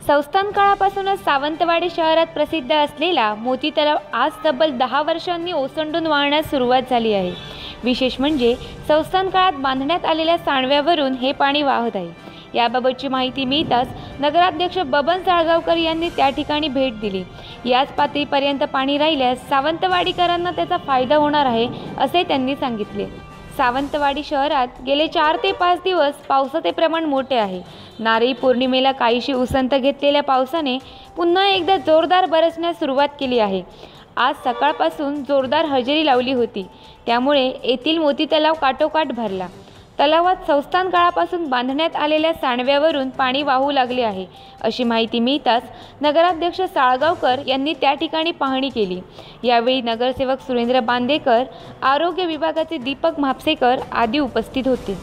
संस्थान काळापासूनच सावंतवाडी शहरात प्रसिद्ध असलेला मोती तलाव आज तब्बल 10 वर्षांनी ओसंडून वाहण्यास सुरुवात झाली आहे। विशेष म्हणजे संस्थान काळात बांधण्यात आलेल्या सांडव्यावरून हे पाणी वाहत आहे। याबाबतची माहिती मिळताच नगराध्यक्ष बबन साळगावकर यांनी त्या ठिकाणी भेट दिली। याच पातळीपर्यंत पाणी राहिल्यास सावंतवाडीकरांना त्याचा फायदा होणार आहे असे त्यांनी सांगितले। सावंतवाडी शहरात गेले 4 ते 5 दिवस पावसाचे प्रमाण मोठे आहे। नारळी पौर्णिमेला काहीशी उसंत घेतलेल्या पावसाने पुन्हा एकदा जोरदार बरसण्यास सुरुवात केली आहे। आज सकाळपासून जोरदार हजेरी लावली होती, त्यामुळे येथील मोती तलाव काठोकाठ भरला। तलावात संस्थान काळापासून बांधण्यात आलेल्या सांडव्यावरून पाणी वाहू लागले आहे अशी माहिती मिळताच नगराध्यक्ष साळगावकर यांनी त्या ठिकाणी पाहणी केली। यावेळी नगरसेवक सुरेंद्र बांदेकर, आरोग्य विभागाचे दीपक म्हापसेकर आदी उपस्थित होते।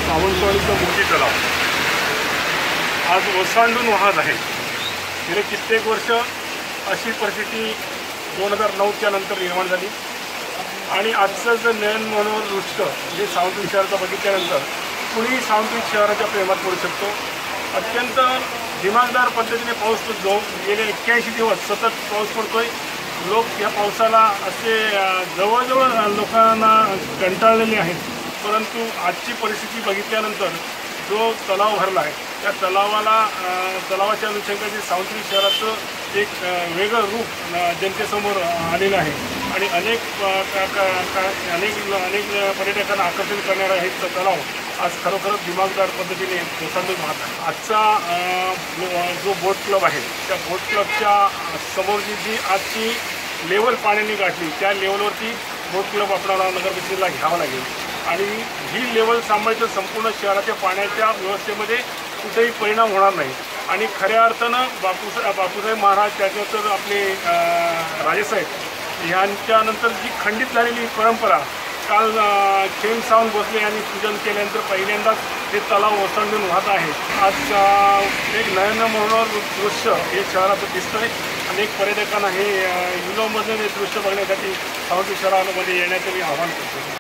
सावंतवाडीचा मोती तलाव आज ओसंडून वाहत आहे। गेले कित्येक वर्ष अशी परिस्थिती 2009च्या नंतर निर्माण झाली आणि आजचं जे नयन मनोहर दृश्य जे सावंतवाडी शहराचं बघितल्यानंतर कुणीही सावंतवाडी शहराच्या प्रेमात पडू शकतो। अत्यंत दिमागदार पद्धतीने पाऊस पडतो। गेले 81 दिवस सतत पाऊस पडतोय। लोक या पावसाला असे जवळजवळ लोकांना कंटाळलेले आहेत, परंतु आजची परिस्थिती बघितल्यानंतर जो तलाव भरला आहे त्या तलावाच्या अनुषंगाने सावंतवाडी शहराचं एक वेगळं रूप जनतेसमोर आलेलं आहे आणि अनेक पर्यटकांना आकर्षण करणारा हे तलाव आज खरोखरच दिमागदार पद्धतीने ओसंडून वाहत आहे। आजचा जो बोट क्लब आहे त्या बोट क्लबच्या समोरची जी आजची लेवल पाण्याने गाठली त्या लेवलवरती बोट क्लब आपल्याला नगरपरिषदेला घ्यावं लागेल आणि ही लेवल सांभाळायचं संपूर्ण शहराच्या पाण्याच्या व्यवस्थेमध्ये कुठेही परिणाम होणार नाही आणि खऱ्या अर्थानं बापूसाहेब महाराज त्याच्यानंतर आपले राजेसाहेब यांच्यानंतर जी खंडित झालेली परंपरा काल खेम सावंत भोसले यांनी पूजन केल्यानंतर पहिल्यांदाच हे तलाव ओसंडून वाहत आहे। आज एक नयन मनोहर दृश्य हे शहराचं दिसतं आहे। अनेक पर्यटकांना हे युरोपमधलं हे दृश्य बघण्यासाठी सावंतवाडी शहरामध्ये येण्याचं मी आवाहन करतो।